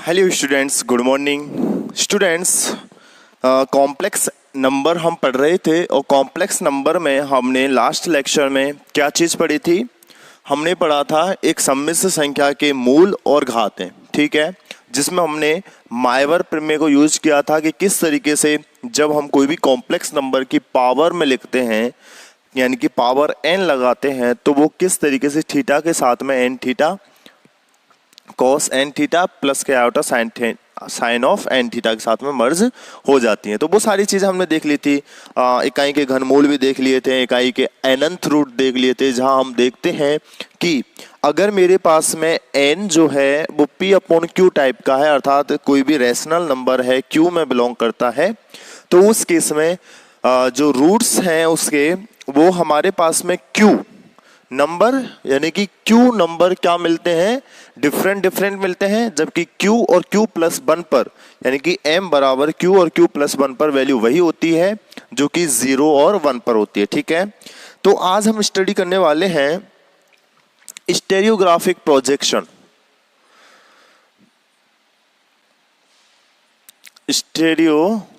Hello students, good morning students. Complex number हम पढ़ रहे थे और कॉम्प्लेक्स नंबर में हमने लास्ट लेक्चर में क्या चीज़ पढ़ी थी? हमने पढ़ा था एक सम्मिश्र संख्या के मूल और घातें, ठीक है, जिसमें हमने माइवर प्रमेय को यूज किया था कि किस तरीके से जब हम कोई भी कॉम्प्लेक्स नंबर की पावर में लिखते हैं यानी कि पावर n लगाते हैं तो वो किस तरीके से थीटा के साथ में n theta cos n theta plus क्या होता है साइन ऑफ n थीटा के साथ में मर्ज हो जाती हैं। तो वो सारी चीज़ें हमने देख ली थी। इकाई के घनमूल भी देख लिए थे, इकाई के अनंत रूट देख लिए थे, जहां हम देखते हैं कि अगर मेरे पास में n जो है वो p अपॉन q टाइप का है, अर्थात कोई भी रैशनल नंबर है q में बिलोंग करता है, तो उस केस में जो रूट्स हैं उसके वो हमारे पास में q नंबर यानी कि q नंबर क्या मिलते हैं, डिफरेंट मिलते हैं, जबकि q और q प्लस 1 पर यानी कि m बराबर q और q प्लस 1 पर वैल्यू वही होती है जो कि 0 और 1 पर होती है। ठीक है, तो आज हम स्टडी करने वाले हैं स्टेरियोग्राफिक प्रोजेक्शन। स्टेरियोग्राफिक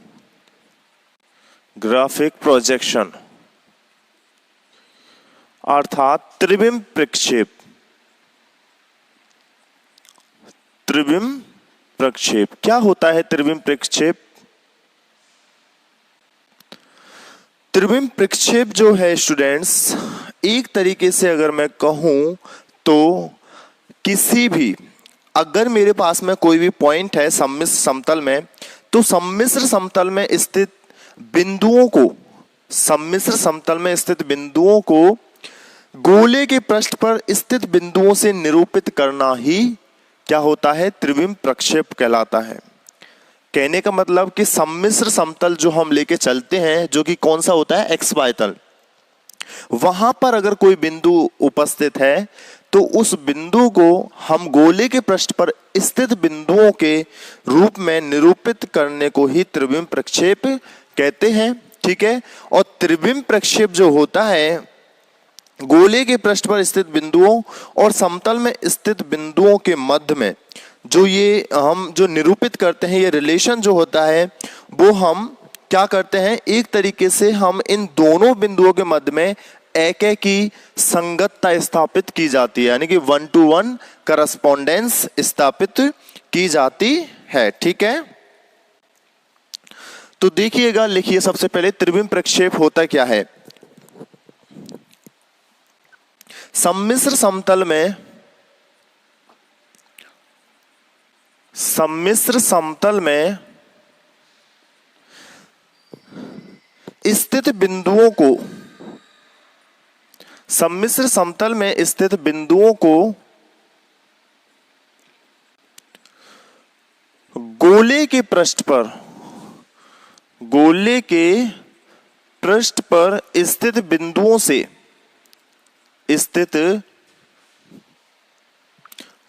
प्रोजेक्शन अर्थात त्रिविम प्रक्षेप। त्रिविम प्रक्षेप क्या होता है? त्रिविम प्रक्षेप, त्रिविम प्रक्षेप जो है स्टूडेंट्स, एक तरीके से अगर मैं कहूं तो किसी भी, अगर मेरे पास में कोई भी पॉइंट है सम्मिश्र समतल में, तो सम्मिश्र समतल में स्थित बिंदुओं को, सम्मिश्र समतल में स्थित बिंदुओं को गोले के पृष्ठ पर स्थित बिंदुओं से निरूपित करना ही क्या होता है? त्रिविम प्रक्षेप कहलाता है। कहने का मतलब कि सम्मिश्र समतल जो हम लेके चलते हैं, जो कि कौन सा होता है? एक्स वाई तल, वहां पर अगर कोई बिंदु उपस्थित है तो उस बिंदु को हम गोले के पृष्ठ पर स्थित बिंदुओं के रूप में निरूपित करने को ही त्रिविम प्रक्षेप कहते हैं। ठीक है, और त्रिविम प्रक्षेप जो होता है गोले के पृष्ठ पर स्थित बिंदुओं और समतल में स्थित बिंदुओं के मध्य में जो ये हम जो निरूपित करते हैं, ये रिलेशन जो होता है वो हम क्या करते हैं, एक तरीके से हम इन दोनों बिंदुओं के मध्य में एक की संगतता स्थापित की जाती है, यानी कि 1-to-1 करस्पॉन्डेंस स्थापित की जाती है। ठीक है, तो देखिएगा, लिखिए सबसे पहले त्रिविम प्रक्षेप होता क्या है। सम्मिश्र समतल में, सम्मिश्र समतल में स्थित बिंदुओं को, सम्मिश्र समतल में स्थित बिंदुओं को गोले के पृष्ठ पर, गोले के पृष्ठ पर स्थित बिंदुओं से, स्थित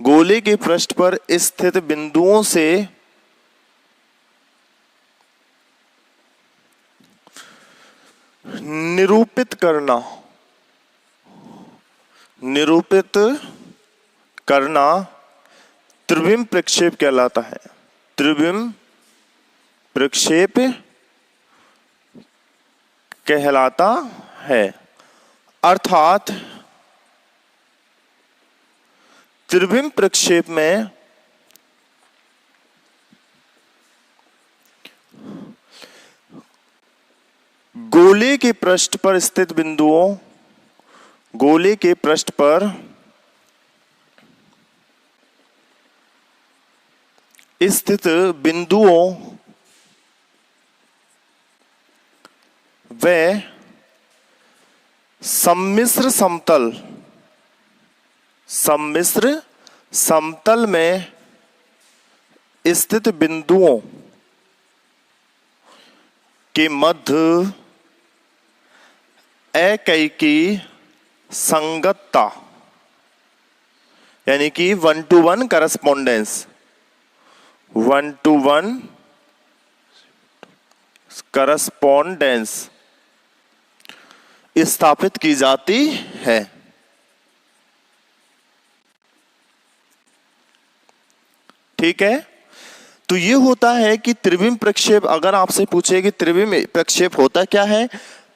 गोले के पृष्ठ पर स्थित बिंदुओं से निरूपित करना, निरूपित करना त्रिविम प्रक्षेप कहलाता है। त्रिविम प्रक्षेप कहलाता है, अर्थात त्रिविम प्रक्षेप में गोले के पृष्ठ पर स्थित बिंदुओं, गोले के पृष्ठ पर स्थित बिंदुओं व सम्मिश्र समतल, सम्मिश्र समतल में स्थित बिंदुओं के मध्य इकाई की संगतता यानी कि 1-to-1 करस्पॉन्डेंस, 1-to-1 करस्पॉन्डेंस स्थापित की जाती है। ठीक है, तो ये होता है कि त्रिविम प्रक्षेप, अगर आपसे पूछे कि त्रिविम प्रक्षेप होता क्या है,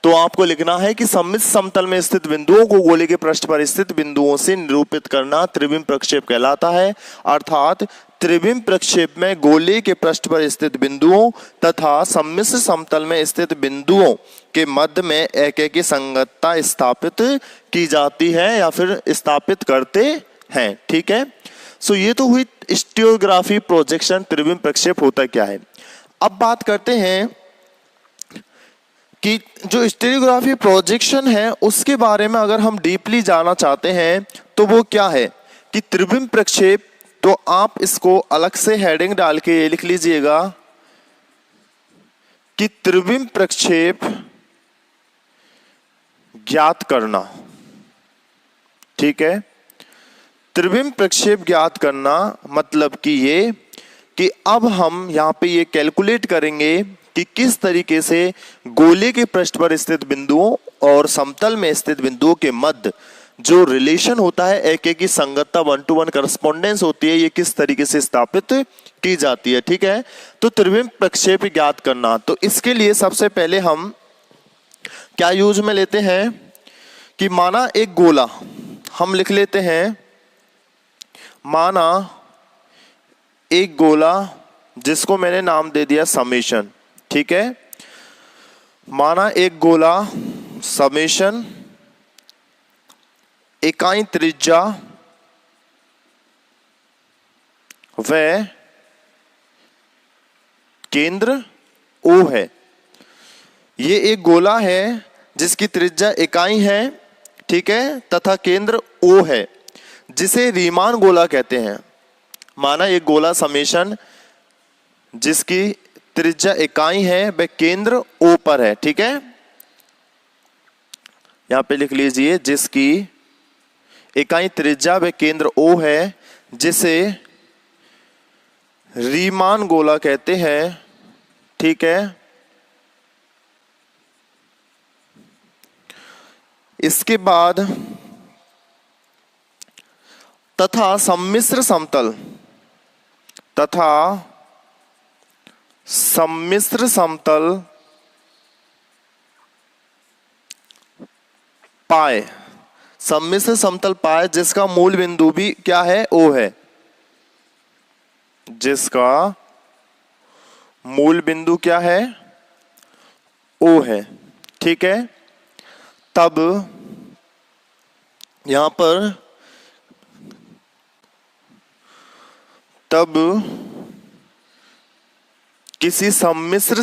तो आपको लिखना है कि सममित समतल में स्थित बिंदुओं को गोले के पृष्ठ पर स्थित बिंदुओं से निरूपित करना त्रिविम प्रक्षेप कहलाता है। अर्थात त्रिविम प्रक्षेप में गोले के पृष्ठ पर स्थित बिंदुओं तथा सम्मिश्र समतल में स्थित बिंदुओं के मध्य में एकाकी संगतता स्थापित की जाती है या फिर स्थापित करते हैं। ठीक है, सो ये तो हुई स्टीरियोग्राफी प्रोजेक्शन, त्रिविम प्रक्षेप होता क्या है। अब बात करते हैं कि जो स्टीरियोग्राफी प्रोजेक्शन है उसके बारे में अगर हम डीपली जानना चाहते हैं तो वो क्या है कि त्रिविम प्रक्षेप, तो आप इसको अलग से हेडिंग डाल के ये लिख लीजिएगा कि त्रिविम प्रक्षेप ज्ञात करना। ठीक है, त्रिविम प्रक्षेप ज्ञात करना मतलब कि ये कि अब हम यहाँ पे ये कैलकुलेट करेंगे कि किस तरीके से गोले के पृष्ठ पर स्थित बिंदुओं और समतल में स्थित बिंदुओं के मध्य जो रिलेशन होता है, एकाकी संगतता, 1-to-1 करस्पॉन्डेंस होती है, ये किस तरीके से स्थापित की जाती है। ठीक है, तो त्रिविम प्रक्षेप ज्ञात करना, तो इसके लिए सबसे पहले हम क्या यूज में लेते हैं कि माना एक गोला, हम लिख लेते हैं माना एक गोला जिसको मैंने नाम दे दिया समेशन। ठीक है, माना एक गोला समेशन इकाई त्रिज्या व केंद्र O है। ये एक गोला है जिसकी त्रिज्या इकाई है, ठीक है, तथा केंद्र O है, जिसे रीमान गोला कहते हैं। माना एक गोला समेशन जिसकी त्रिज्या इकाई है वह केंद्र O पर है। ठीक है, यहां पे लिख लीजिए जिसकी इकाई त्रिज्या व केंद्र O है, जिसे रीमान गोला कहते हैं। ठीक है, इसके बाद तथा सम्मिश्र समतल पाए, सम्मिश्र समतल पाए जिसका मूल बिंदु भी क्या है, O है, जिसका मूल बिंदु क्या है, O है। ठीक है, तब यहां पर किसी सम्मिश्र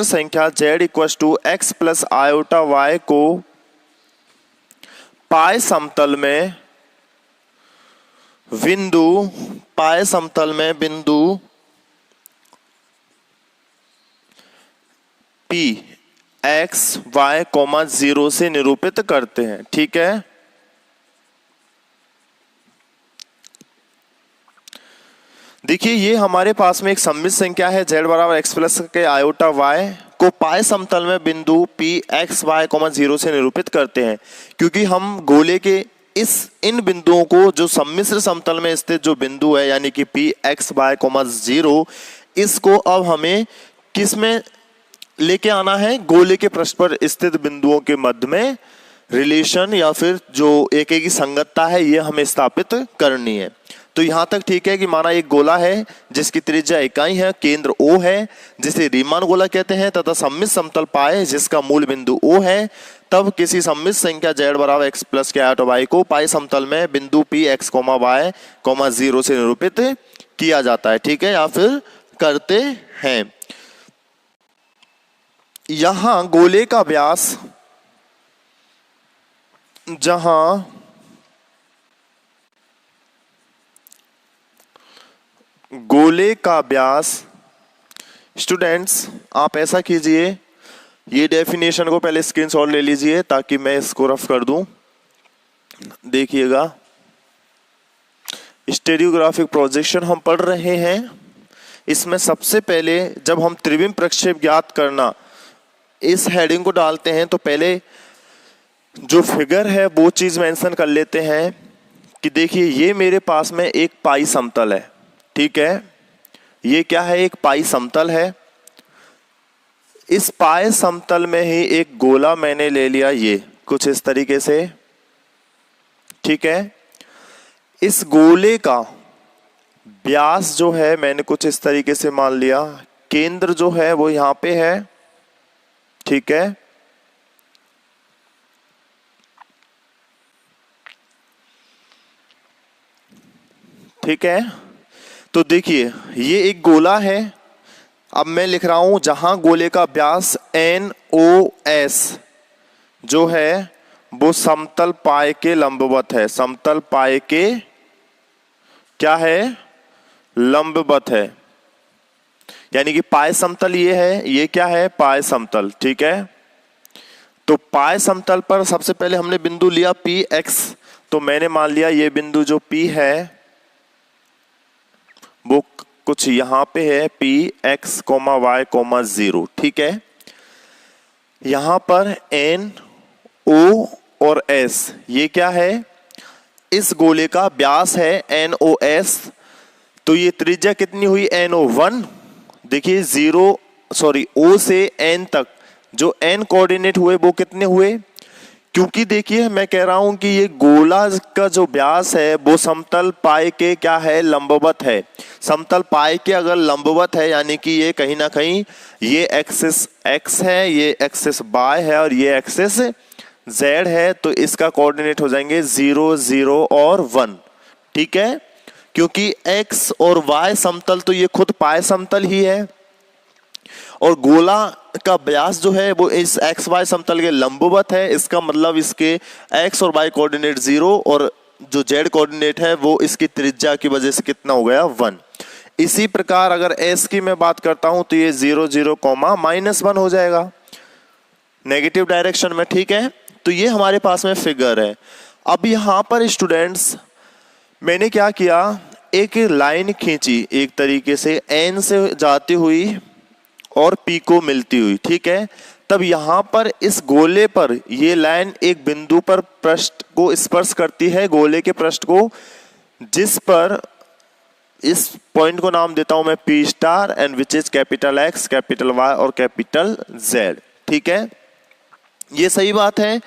संख्या z equal to x plus iota y को पाए समतल में बिंदु P x y, 0 से निरूपित करते हैं। ठीक है, देखिए ये हमारे पास में एक सम्मिश्र संख्या है z बराबर x प्लस के आयोटा y को पाए समतल में बिंदु P x y, 0 से निरूपित करते हैं। क्योंकि हम गोले के इन बिंदुओं को जो सम्मिश्र समतल में स्थित जो बिंदु है यानी कि P x y, 0, इसको अब हमें किस में लेके आना है, गोले के पृष्ठ पर स्थित बिंदुओं के मध्य में रिलेशन या फिर जो एकाकी संगतता है ये हमें स्थापित करनी है। तो यहां तक ठीक है कि माना एक गोला है जिसकी त्रिज्या इकाई है, केंद्र O है, जिसे रीमान गोला कहते हैं, तथा सम्मिश्र समतल पाए जिसका मूल बिंदु O है। तब किसी सम्मिश्र संख्या z बराबर x प्लस के आयोटा y को पाए समतल में बिंदु P x, y, 0 से निरूपित किया जाता है। ठीक है, या फिर करते हैं। यहां गोले का व्यास, जहां गोले का व्यास, स्टूडेंट्स आप ऐसा कीजिए, ये डेफिनेशन को पहले स्क्रीनशॉट ले लीजिए ताकि मैं इसको रफ कर दूं। देखिएगा, स्टीरियोग्राफिक प्रोजेक्शन हम पढ़ रहे हैं। इसमें सबसे पहले जब हम त्रिविम प्रक्षेप ज्ञात करना इस हेडिंग को डालते हैं तो पहले जो फिगर है वो चीज मेंशन कर लेते हैं कि देखिए ये मेरे पास में एक पाई समतल है, ठीक है, ये क्या है, एक पाई समतल है। इस पाए समतल में ही एक गोला मैंने ले लिया, ये कुछ इस तरीके से, ठीक है। इस गोले का व्यास जो है मैंने कुछ इस तरीके से मान लिया, केंद्र जो है वो यहां पे है, ठीक है। ठीक है, तो देखिए ये एक गोला है। अब मैं लिख रहा हूं जहां गोले का व्यास NOS जो है वो समतल पाए के लंबवत है, समतल पाए के क्या है, लंबवत है। यानी कि पाए समतल ये है, ये क्या है, पाए समतल, ठीक है। तो पाए समतल पर सबसे पहले हमने बिंदु लिया PX, तो मैंने मान लिया ये बिंदु जो P है वो कुछ यहां पे है, PX, Y, 0, ठीक है। यहां पर N, O और S ये क्या है, इस गोले का व्यास है NOS। तो ये त्रिज्या कितनी हुई, NO1। देखिए O से N तक जो N कोऑर्डिनेट हुए वो कितने हुए, क्योंकि देखिए मैं कह रहा हूं कि ये गोला का जो व्यास है वो समतल पाए के क्या है, लंबवत है। समतल पाए के अगर लंबवत है यानी कि ये कहीं ना कहीं ये एक्सिस X है, ये एक्सिस Y है और ये एक्सिस Z है, तो इसका कोऑर्डिनेट हो जाएंगे 0, 0 और 1, ठीक है। क्योंकि X और Y समतल तो ये खुद पाए समतल ही है और गोला का व्यास जो है वो इस XY समतल के लंबवत है। इसका मतलब इसके X और Y कोऑर्डिनेट 0 और जो Z कोऑर्डिनेट है वो इसकी त्रिज्या की वजह से कितना हो गया, 1। इसी प्रकार अगर S की मैं बात करता हूं तो ये 0, 0, -1 हो जाएगा नेगेटिव डायरेक्शन में, ठीक है। तो ये हमारे पास में फिगर है। अब यहां पर स्टूडेंट्स मैंने क्या किया, एक लाइन खींची एक तरीके से N से जाती हुई और P को मिलती हुई, ठीक है। तब यहां पर इस गोले पर ये लाइन एक बिंदु पर पृष्ठ को स्पर्श करती है, गोले के पृष्ठ को, जिस पर इस पॉइंट को नाम देता हूं मैं P star and which is capital X, capital Y और कैपिटल Z, ठीक है। ये सही बात है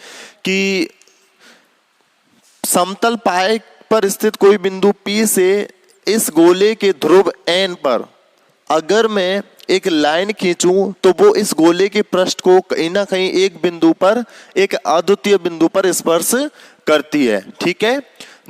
कि समतल पाए पर स्थित कोई बिंदु P से इस गोले के ध्रुव N पर अगर मैं एक लाइन खींचूं तो वो इस गोले के पृष्ठ को कहीं ना कहीं एक बिंदु पर, एक अद्वितीय बिंदु पर स्पर्श करती है, ठीक है,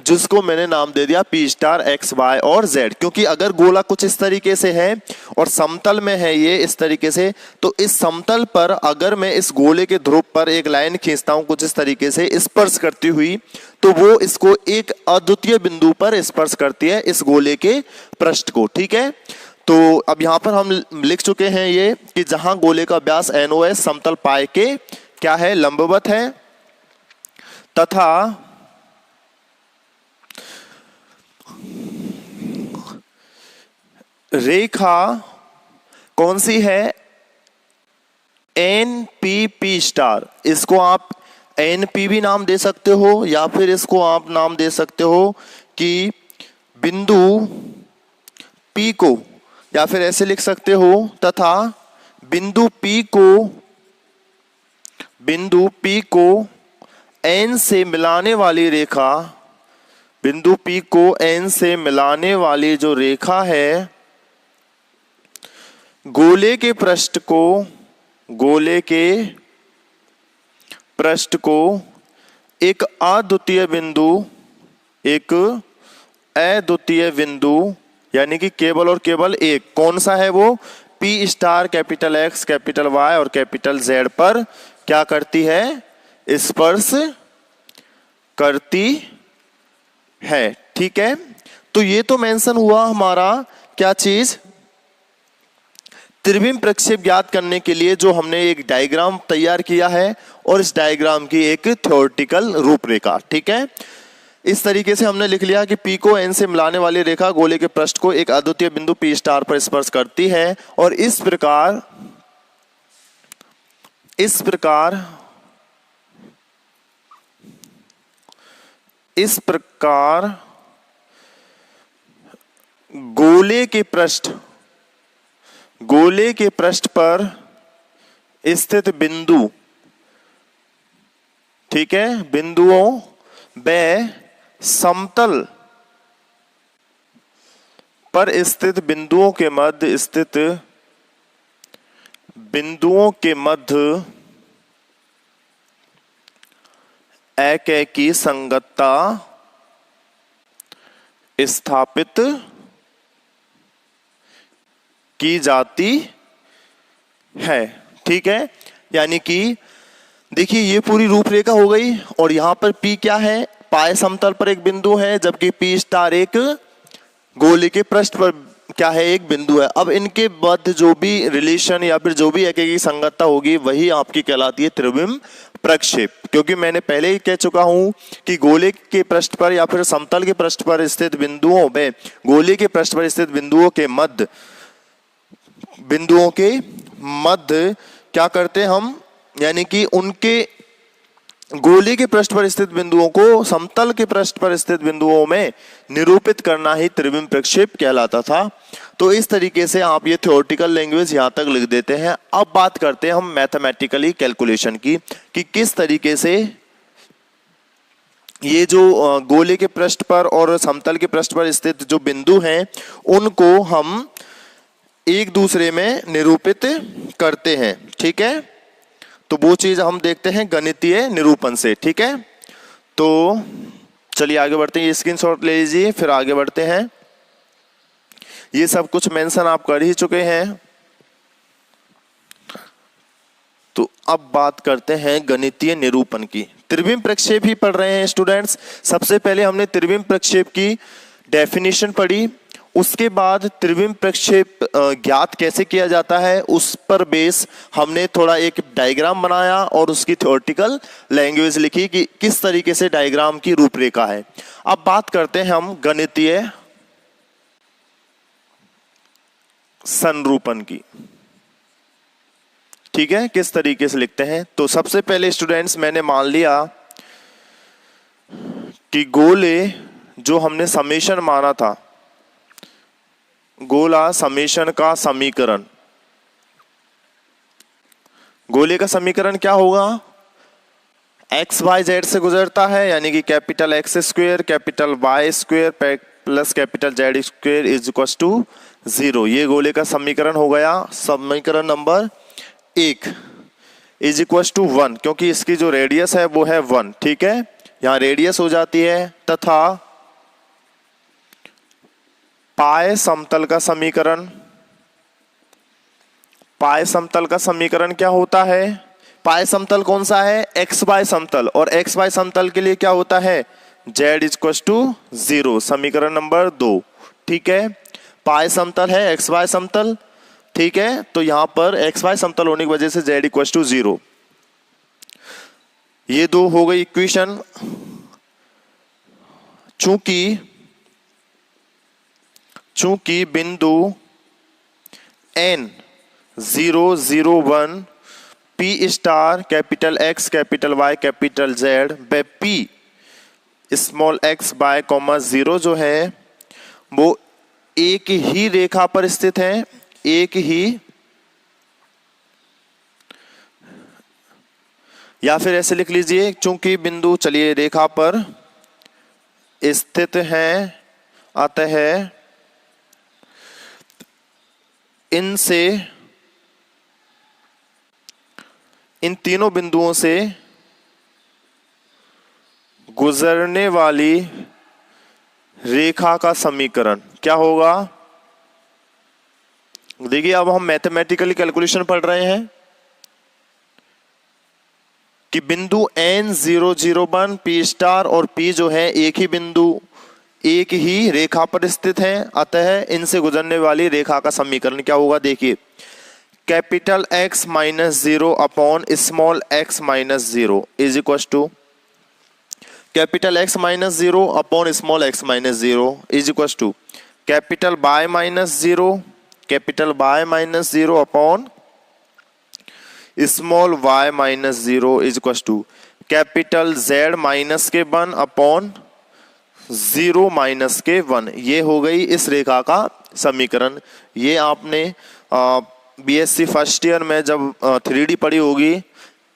जिसको मैंने नाम दे दिया P स्टार X, Y और Z। क्योंकि अगर गोला कुछ इस तरीके से है और समतल में है ये इस तरीके से, तो इस समतल पर अगर मैं इस गोले के ध्रुव पर एक लाइन खींचता हूं कुछ इस तरीके से स्पर्श करती हुई, तो वो इसको एक अद्वितीय बिंदु पर स्पर्श करती है, इस गोले के पृष्ठ को, ठीक है। तो अब यहां पर हम लिख चुके हैं ये कि जहां गोले का व्यास NOS समतल पाए के क्या है, लंबवत है, तथा रेखा कौन सी है, NPP स्टार। इसको आप NP भी नाम दे सकते हो या फिर इसको आप नाम दे सकते हो कि बिंदु P को, या फिर ऐसे लिख सकते हो, तथा बिंदु P को N से मिलाने वाली रेखा, बिंदु P को N से मिलाने वाली जो रेखा है, गोले के पृष्ठ को एक अद्वितीय बिंदु यानी कि केवल और केवल एक, कौन सा है वो, P star capital X, capital Y और कैपिटल Z पर क्या करती है, स्पर्श करती है, ठीक है। तो ये तो मेंशन हुआ हमारा क्या चीज, त्रिविम प्रक्षेप ज्ञात करने के लिए जो हमने एक डायग्राम तैयार किया है और इस डायग्राम की एक थ्योरेटिकल रूपरेखा, ठीक है। इस तरीके से हमने लिख लिया कि P को N से मिलाने वाली रेखा गोले के पृष्ठ को एक अद्वितीय बिंदु P स्टार पर स्पर्श करती है और इस प्रकार इस प्रकार गोले के पृष्ठ पर स्थित बिंदु, ठीक है, बिंदुओं व समतल पर स्थित बिंदुओं के मध्य एकैकी संगतता स्थापित की जाती है। ठीक है, यानी कि देखिए ये पूरी रूपरेखा हो गई और यहां पर P क्या है, पाए समतल पर एक बिंदु है, जबकि P स्टार एक गोले के पृष्ठ पर क्या है, एक बिंदु है। अब इनके मध्य जो भी रिलेशन या फिर जो भी एकैकी संगतता होगी वही आपकी कहलाती है त्रिविम प्रक्षेप। क्योंकि मैंने पहले ही कह चुका हूं कि गोले के पृष्ठ पर या फिर समतल के पृष्ठ पर स्थित बिंदुओं में गोले के पृष्ठ पर स्थित बिंदुओं के मध्य क्या करते हैं हम, यानी कि उनके गोले के पृष्ठ पर स्थित बिंदुओं को समतल के पृष्ठ पर स्थित बिंदुओं में निरूपित करना ही त्रिविम प्रक्षेप कहलाता था। तो इस तरीके से आप ये थ्योरेटिकल लैंग्वेज यहां तक लिख देते हैं। अब बात करते हैं हम मैथमेटिकली कैलकुलेशन की कि किस तरीके से ये जो गोले के पृष्ठ पर और समतल के पृष्ठ पर स्थित जो बिंदु हैं उनको हम एक दूसरे में निरूपित करते हैं। ठीक है, तो वो चीज हम देखते हैं गणितीय निरूपण से। ठीक है, तो चलिए आगे बढ़ते हैं, ये स्क्रीनशॉट ले लीजिए, फिर आगे बढ़ते हैं। ये सब कुछ मेंशन आप कर ही चुके हैं, तो अब बात करते हैं गणितीय निरूपण की। त्रिविम प्रक्षेप ही पढ़ रहे हैं स्टूडेंट्स। सबसे पहले हमने त्रिविम प्रक्षेप की डेफिनेशन पढ़ी, उसके बाद त्रिविम प्रक्षेप ज्ञात कैसे किया जाता है उस पर बेस हमने थोड़ा एक डायग्राम बनाया और उसकी थ्योरेटिकल लैंग्वेज लिखी कि किस तरीके से डायग्राम की रूपरेखा है। अब बात करते हैं हम गणितीय संरूपण की। ठीक है, किस तरीके से लिखते हैं, तो सबसे पहले स्टूडेंट्स मैंने मान लिया कि गोले जो हमने समेशन माना था, गोला समेशन का समीकरण, गोले का समीकरण क्या होगा, एक्स वाई जेड से गुजरता है, यानी कि capital X square capital Y square plus capital Z square is equal to 0। ये गोले का समीकरण हो गया। समीकरण नंबर 1 इज इक्वल टू 1, क्योंकि इसकी जो रेडियस है वो है 1। ठीक है, यहां रेडियस हो जाती है, तथा पाए समतल का समीकरण, पाए समतल का समीकरण क्या होता है, पाए समतल कौन सा है, एक्स वाई समतल, और एक्स वाई समतल के लिए क्या होता है, जेड इक्वल टू 0, समीकरण नंबर 2। ठीक है, पाए समतल है एक्स वाई समतल। ठीक है, तो यहां पर एक्स वाई समतल होने की वजह से जेड इक्वल टू 0। ये 2 हो गई इक्वेशन। चूंकि बिंदु n 0 0 1 P star capital X capital Y capital Z व P small x bye comma 0 जो है वो एक ही रेखा पर स्थित है, एक ही, या फिर ऐसे लिख लीजिए, चूंकि बिंदु चलिए रेखा पर स्थित है, अतः इनसे, इन तीनों बिंदुओं से गुजरने वाली रेखा का समीकरण क्या होगा। देखिए अब हम मैथमेटिकली कैलकुलेशन पढ़ रहे हैं कि बिंदु n 0 0 1 P स्टार और P जो है एक ही बिंदु एक ही रेखा पर स्थित है, अतः इनसे गुजरने वाली रेखा का समीकरण क्या होगा। देखिए capital X minus 0 upon small x minus 0 is equal to capital X minus 0 upon small x minus 0 is equal to capital Y minus 0, capital Y minus 0 upon small y minus 0 is equal to capital Z minus के 1 upon 0 minus के 1। ये हो गई इस रेखा का समीकरण। ये आपने बीएससी फर्स्ट ईयर में जब 3D पढ़ी होगी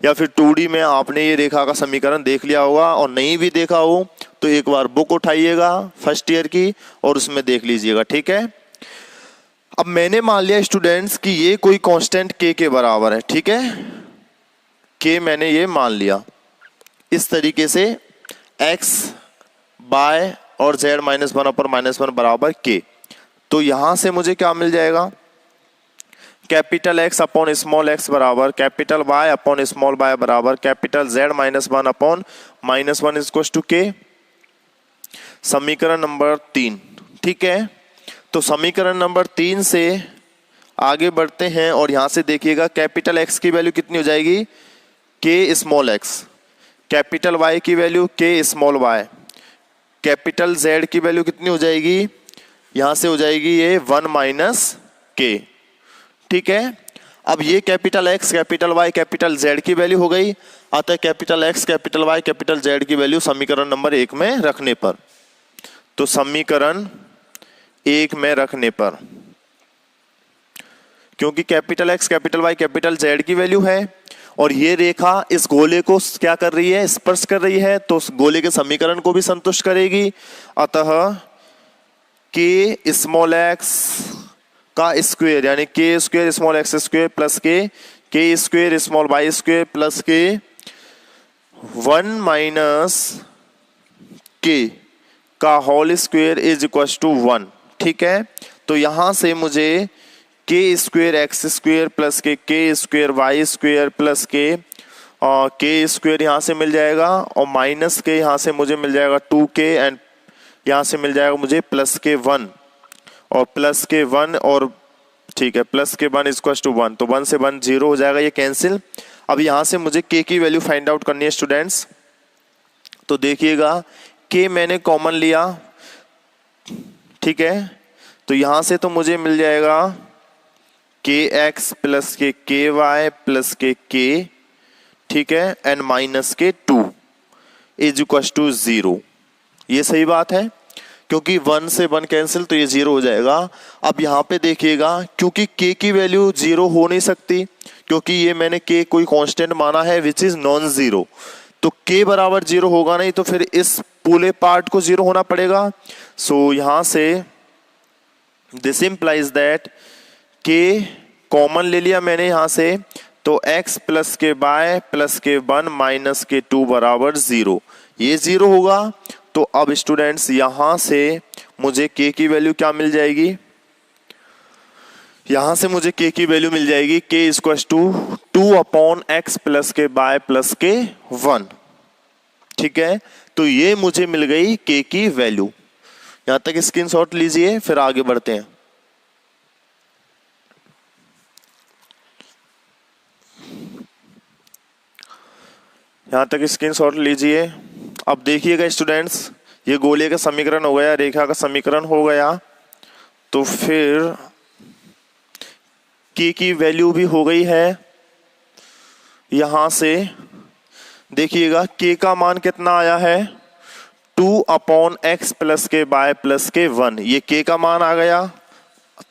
या फिर 2D में आपने ये रेखा का समीकरण देख लिया होगा, और नहीं भी देखा हो तो एक बार बुक उठाइएगा फर्स्ट ईयर की और उसमें देख लीजिएगा, ठीक है। अब मैंने मान लिया स्टूडेंट्स कि ये कोई कांस्टेंट k के बराबर है, ठीक है, k मैंने ये मान लिया। इस तरीके से x बाय और z माइनस 1 अपर माइनस 1 बराबर k। तो यहां से मुझे क्या मिल जाएगा, capital X upon small x बराबर capital Y upon small y बराबर capital Z minus 1 upon minus 1 is to k। समीकरण नंबर 3, ठीक है। तो समीकरण नंबर 3 से आगे बढ़ते हैं और यहां से देखिएगा कैपिटल X की वैल्यू कितनी हो जाएगी, k small x, capital Y की value k small y, capital Z की वैल्यू कितनी हो जाएगी, यहां से हो जाएगी ये 1 माइनस k, ठीक है। अब ये capital X capital Y capital Z की वैल्यू हो गई, अतः capital X capital Y capital Z की वैल्यू समीकरण नंबर 1 में रखने पर, तो समीकरण 1 में रखने पर, क्योंकि capital X capital Y capital Z की वैल्यू है और ये रेखा इस गोले को क्या कर रही है, स्पर्श कर रही है, तो उस गोले के समीकरण को भी संतुष्ट करेगी। अतः k स्मॉल x का स्क्वायर यानी k square small x square plus k square small y square plus k 1 minus k का whole square is equal to 1, ठीक है। तो यहां से मुझे k square x square plus k square Y square plus k square यहाँ से मिल जाएगा और माइनस के यहाँ से मुझे मिल जाएगा 2k एंड यहाँ से मिल जाएगा मुझे प्लस के 1 और प्लस के 1 और ठीक है प्लस के 1 इज टू 1, तो 1 से 1 0 हो जाएगा, ये कैंसिल। अब यहाँ से मुझे k की वैल्यू फाइंड आउट करनी है स्टूडेंट्स। तो देखिएगा k मैंने कॉमन लिया, ठीक है, तो यहाँ से तो मुझे मिल जाएगा kx plus K Y plus के k, ठीक है, एंड माइनस के 2 इज इक्वल टू 0। ये सही बात है क्योंकि 1 से 1 कैंसिल तो ये 0 हो जाएगा। अब यहाँ पे देखिएगा क्योंकि k की वैल्यू 0 हो नहीं सकती क्योंकि ये मैंने k कोई कांस्टेंट माना है विच इज नॉन जीरो, तो k बराबर 0 होगा नहीं तो फिर इस पूरे पार्ट को 0 होना पड़ेगा। सो यहाँ से this implies that k common ले लिया मैंने यहाँ से, तो x plus K by plus के 1 माइनस के 2 बराबर 0, ये 0 होगा। तो अब स्टूडेंट्स यहां से मुझे k की वैल्यू क्या मिल जाएगी, यहां से मुझे k की वैल्यू मिल जाएगी k equal to 2 upon x plus K by plus के 1, ठीक है। तो ये मुझे मिल गई k की वैल्यू। यहां तक स्क्रीनशॉट लीजिए फिर आगे बढ़ते हैं। यहां तक स्क्रीनशॉट लीजिए। अब देखिएगा स्टूडेंट्स, ये गोले का समीकरण हो गया, रेखा का समीकरण हो गया, तो फिर k की वैल्यू भी हो गई है। यहां से देखिएगा k का मान कितना आया है 2 upon X plus K by plus के 1, ये k का मान आ गया।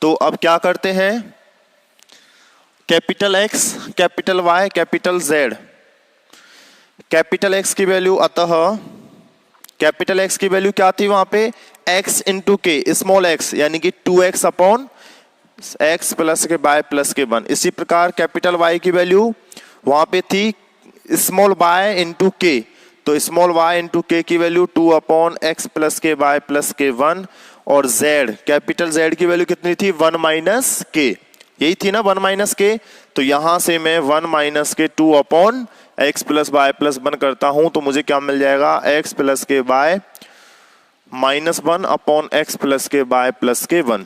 तो अब क्या करते हैं, capital X capital Y capital Z, capital X की वैल्यू, अतः कैपिटल X की वैल्यू क्या थी वहां पे x इंटू के स्मॉल x यानी कि 2x upon x plus K by plus के 1। इसी प्रकार कैपिटल Y की वैल्यू वहां पे थी स्मॉल y इंटू के, तो स्मॉल y इंटू के की value 2 upon x plus K by plus के 1, और z कैपिटल Z की वैल्यू कितनी थी 1 माइनस के, यही थी ना 1 माइनस के। तो यहां से मैं 1 माइनस के 2 upon x plus by plus 1 करता हूं तो मुझे क्या मिल जाएगा x plus K bye minus 1 upon x plus K by plus के 1।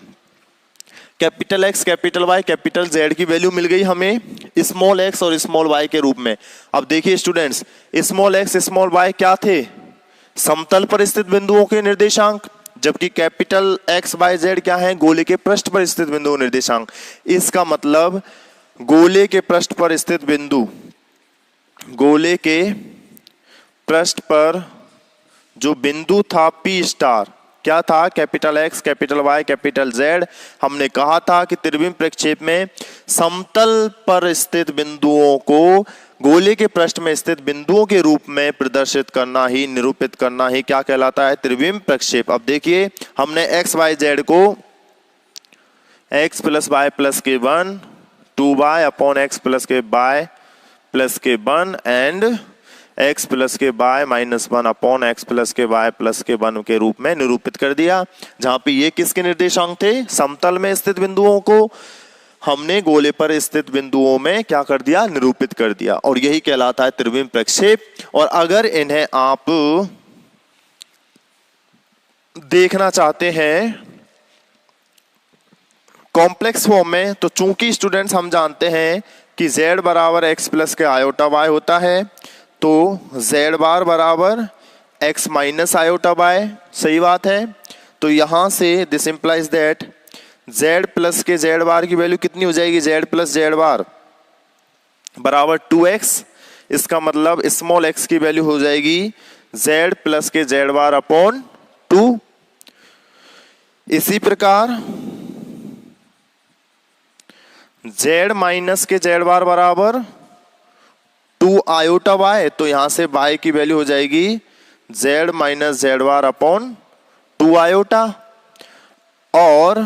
Capital X capital Y capital Z की वैल्यू मिल गई हमें स्मॉल x और स्मॉल y के रूप में। अब देखिए students, small x small y क्या थे, समतल पर स्थित बिंदुओं के निर्देशांक, जबकि कैपिटल X Y Z क्या है, गोले के पृष्ठ पर स्थित बिंदुओं निर्देशांक। इसका मतलब गोले के पृष्ठ पर स्थित बिंदु, गोले के पृष्ठ पर जो बिंदु था पी स्टार, क्या था? Capital X, capital Y, capital Z. हमने कहा था कि त्रिविम प्रक्षेप में समतल पर स्थित बिंदुओं को गोले के पृष्ठ में स्थित बिंदुओं के रूप में प्रदर्शित करना ही, निरूपित करना ही क्या कहलाता है? त्रिविम प्रक्षेप। अब देखिए, हमने एक्स वाई जेड को एक्स प्लस वाई प्लस के 1, 2y upon X plus K Y plus के 1 and X plus K Y minus 1 upon X plus K Y plus के 1 के रूप में निरूपित कर दिया, जहां पे ये किसके निर्देशांक थे? समतल में स्थित बिंदुओं को हमने गोले पर स्थित बिंदुओं में क्या कर दिया? निरूपित कर दिया, और यही कहलाता है त्रिविम प्रक्षेप। और अगर इन्हें आप देखना चाहते हैं कॉम्प्लेक्स फॉर्म में, तो चूंकि स्टूडेंट्स हम जानते हैं कि z बराबर x प्लस के आयोटा y होता है, तो z बार बराबर x माइनस आयोटा y, सही बात है। तो यहां से this implies that z plus के z बार की वैल्यू कितनी हो जाएगी? z प्लस z बार बराबर 2x। इसका मतलब स्मॉल x की वैल्यू हो जाएगी z प्लस के z बार अपॉन 2। इसी प्रकार z माइनस के z बार बराबर 2 आयोटा y, तो यहां से y की वैल्यू हो जाएगी z minus z bar upon 2 iota. और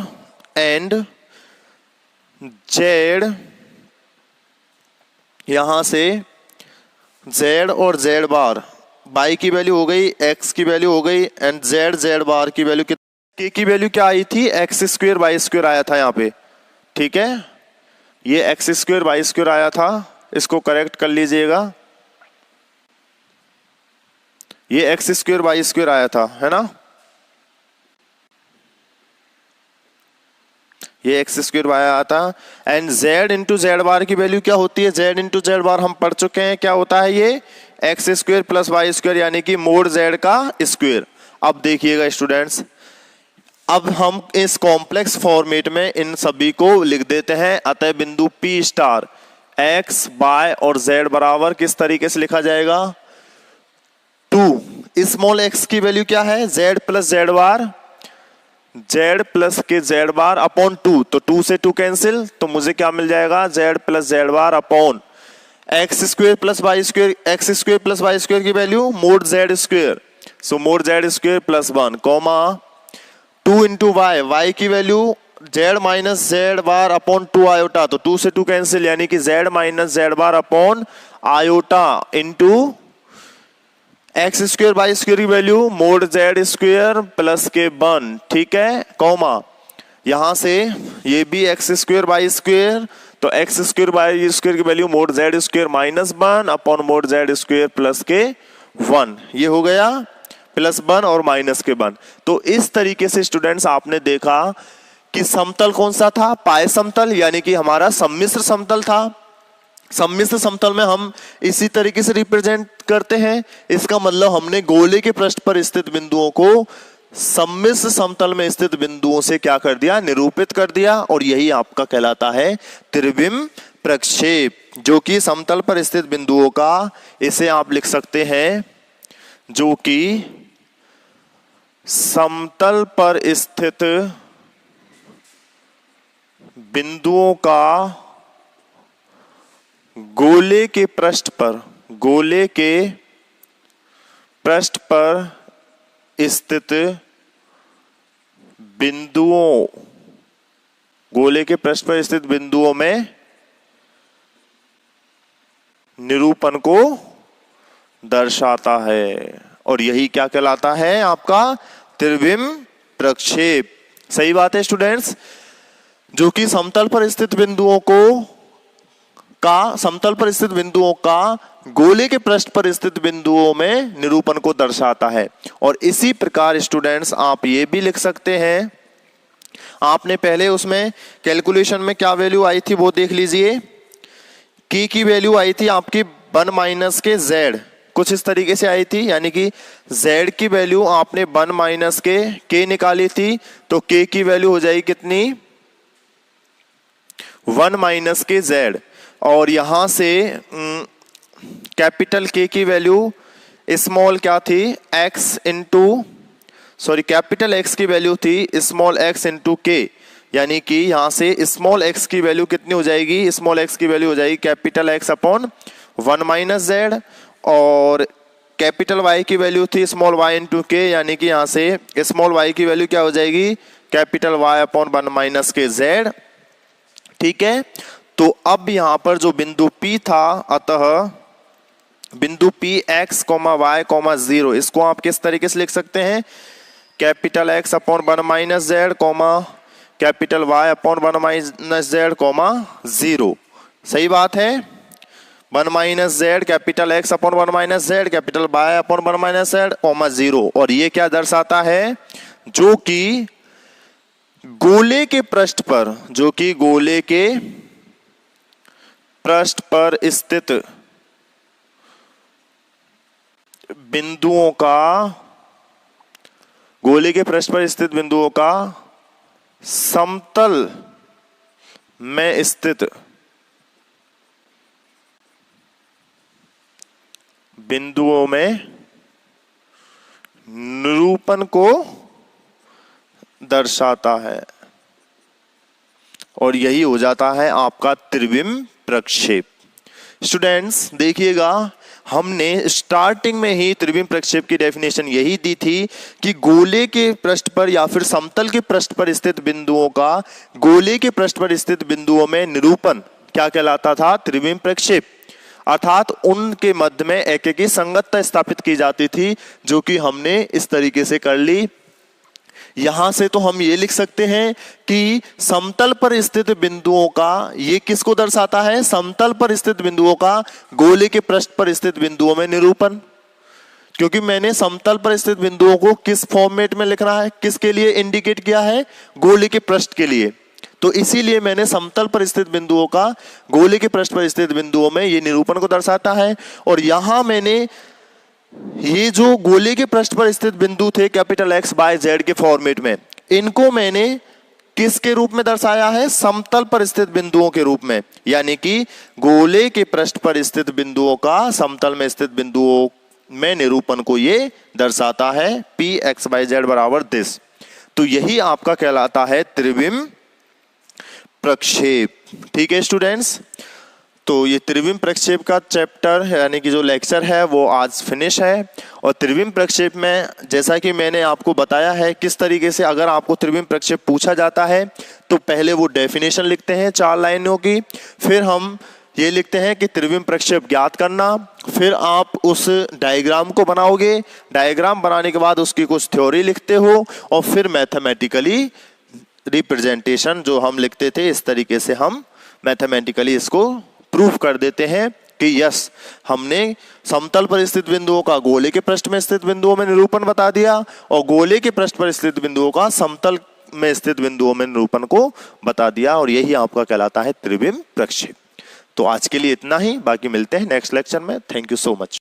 एंड z, यहां से z और z बार, y की वैल्यू हो गई, x की वैल्यू हो गई, एंड z बार की वैल्यू k की वैल्यू क्या आई थी? एक्स स्क्वायर वाई स्क्वायर आया था यहाँ पे, ठीक है। ये एक्स स्क्वायर वाई स्क्वायर आया था, इसको करेक्ट कर लीजिएगा। ये एक्स स्क्वायर वाई स्क्वायर आया था, है ना। ये एक्स स्क्वायर वाई आया था। एंड z इंटू जेड बार की वैल्यू क्या होती है? z इंटू जेड बार हम पढ़ चुके हैं, क्या होता है? ये X square plus Y square, यानी कि मोड z का स्क्वायर। अब देखिएगा स्टूडेंट्स, अब हम इस कॉम्प्लेक्स फॉर्मेट में इन सभी को लिख देते हैं। अतः बिंदु P स्टार x, y और z बराबर किस तरीके से लिखा जाएगा? 2 स्मॉल x की वैल्यू क्या है? z प्लस z बार, z प्लस के z बार अपॉन 2, तो 2 से 2 कैंसिल, तो मुझे क्या मिल जाएगा? z plus z bar upon x square plus Y square, x square plus Y square की value mod z square, so mod z square plus 1 comma 2 into y, y की value z minus z bar upon 2 iota, तो 2 से 2 cancel, यानी कि z minus z bar upon iota into x square Y square की value mod z square plus के 1, ठीक है, comma यहां से ये भी एक्स स्क्वायर वाई स्क्वायर, तो एक्स स्क्वायर वाई स्क्वायर की value mod z square minus 1 upon mode z square plus के 1, ये हो गया प्लस 1 और माइनस के 1। तो इस तरीके से स्टूडेंट्स आपने देखा कि समतल कौन सा था? पाए समतल, यानी कि हमारा सम्मिश्र समतल था। सम्मिश्र समतल में हम इसी तरीके से रिप्रेजेंट करते हैं। इसका मतलब हमने गोले के पृष्ठ पर स्थित बिंदुओं को सम्मिश्र समतल में स्थित बिंदुओं से क्या कर दिया? निरूपित कर दिया, और यही आपका कहलाता है त्रिविम प्रक्षेप, जो कि समतल पर स्थित बिंदुओं का, इसे आप लिख सकते हैं जो कि समतल पर स्थित बिंदुओं का गोले के पृष्ठ पर, गोले के पृष्ठ पर स्थित बिंदुओं, गोले के पृष्ठ पर स्थित बिंदुओं में निरूपण को दर्शाता है, और यही क्या कहलाता है? आपका त्रिविम प्रक्षेप। सही बात है स्टूडेंट्स, जो कि समतल पर स्थित बिंदुओं का गोले के पृष्ठ पर स्थित बिंदुओं में निरूपण को दर्शाता है। और इसी प्रकार स्टूडेंट्स आप ये भी लिख सकते हैं, आपने पहले उसमें कैलकुलेशन में क्या वैल्यू आई थी वो देख लीजिए। की वैल्यू आई थी आपकी 1 माइनस के z, कुछ इस तरीके से आई थी, यानी कि z की वैल्यू आपने 1 माइनस के k निकाली थी, तो k की वैल्यू हो जाएगी कितनी? 1 माइनस के z, और यहां से कैपिटल K की वैल्यू स्मॉल क्या थी, x into sorry capital x की वैल्यू थी स्मॉल एक्स इंटू के, यानी कि यहां से स्मॉल एक्स की वैल्यू कितनी हो जाएगी, स्मॉल एक्स की वैल्यू हो जाएगी capital X upon 1 minus Z, और कैपिटल वाई की वैल्यू थी स्मॉल वाई इंटू के, यानी कि यहां से स्मॉल वाई की वैल्यू क्या हो जाएगी, कैपिटल वाई अपॉन 1 माइनस के जेड। ठीक है, तो अब यहां पर जो बिंदु P था, अतः बिंदु P x comma Y comma 0, इसको आप किस तरीके से लिख सकते हैं, capital X upon 1 minus Z comma capital Y upon 1 minus Z comma 0। सही बात है, 1 minus Z capital X upon 1 minus Z capital Y upon 1 minus Z comma 0। और ये क्या दर्शाता है, जो कि गोले के पृष्ठ पर, जो कि गोले के पृष्ठ पर स्थित बिंदुओं का, गोले के पृष्ठ पर स्थित बिंदुओं का समतल में स्थित बिंदुओं में निरूपण को दर्शाता है, और यही हो जाता है आपका त्रिविम प्रक्षेप। स्टूडेंट्स देखिएगा, हमने स्टार्टिंग में ही त्रिविम प्रक्षेप की डेफिनेशन यही दी थी कि गोले के पृष्ठ पर या फिर समतल के पृष्ठ पर स्थित बिंदुओं का गोले के पृष्ठ पर स्थित बिंदुओं में निरूपण क्या कहलाता था, त्रिविम प्रक्षेप, अर्थात उनके मध्य में एकाकी संगतता स्थापित की जाती थी, जो कि हमने इस तरीके से कर ली। यहां से तो हम ये लिख सकते हैं कि समतल पर स्थित बिंदुओं का, ये किसको दर्शाता है, समतल पर स्थित बिंदुओं का गोले के पृष्ठ पर स्थित बिंदुओं में निरूपण, क्योंकि मैंने समतल पर स्थित बिंदुओं को किस फॉर्मेट में लिखना है, किसके लिए इंडिकेट किया है, गोले के पृष्ठ के लिए, तो इसीलिए मैंने समतल पर स्थित बिंदुओं का गोले के पृष्ठ पर स्थित बिंदुओं में ये निरूपण को दर्शाता है। और यहां मैंने ये जो गोले के पृष्ठ पर स्थित बिंदु थे कैपिटल एक्स बाय जेड के फॉर्मेट में, इनको मैंने किसके रूप में दर्शाया है, समतल पर स्थित बिंदुओं के रूप में, यानी कि गोले के पृष्ठ पर स्थित बिंदुओं का समतल में स्थित बिंदुओं में निरूपण को ये दर्शाता है, पी एक्स बाय जेड बराबर दिस। तो यही आपका कहलाता है त्रिविम प्रक्षेप। ठीक है स्टूडेंट्स, तो ये त्रिविम प्रक्षेप का चैप्टर यानी कि जो लेक्चर है वो आज फिनिश है। और त्रिविम प्रक्षेप में जैसा कि मैंने आपको बताया है किस तरीके से अगर आपको त्रिविम प्रक्षेप पूछा जाता है तो पहले वो डेफिनेशन लिखते हैं 4 लाइनों की, फिर हम ये लिखते हैं कि त्रिविम प्रक्षेप ज्ञात करना, फिर आप उस डायग्राम को बनाओगे, डायग्राम बनाने के बाद उसकी कुछ थ्योरी लिखते हो, और फिर मैथमेटिकली रिप्रेजेंटेशन जो हम लिखते थे इस तरीके से हम मैथमेटिकली इसको प्रूफ कर देते हैं कि यस हमने समतल पर स्थित बिंदुओं का गोले के पृष्ठ में स्थित बिंदुओं में निरूपण बता दिया और गोले के पृष्ठ पर स्थित बिंदुओं का समतल में स्थित बिंदुओं में निरूपण को बता दिया, और यही आपका कहलाता है त्रिविम प्रक्षेप। तो आज के लिए इतना ही, बाकी मिलते हैं नेक्स्ट लेक्चर में। Thank you so much.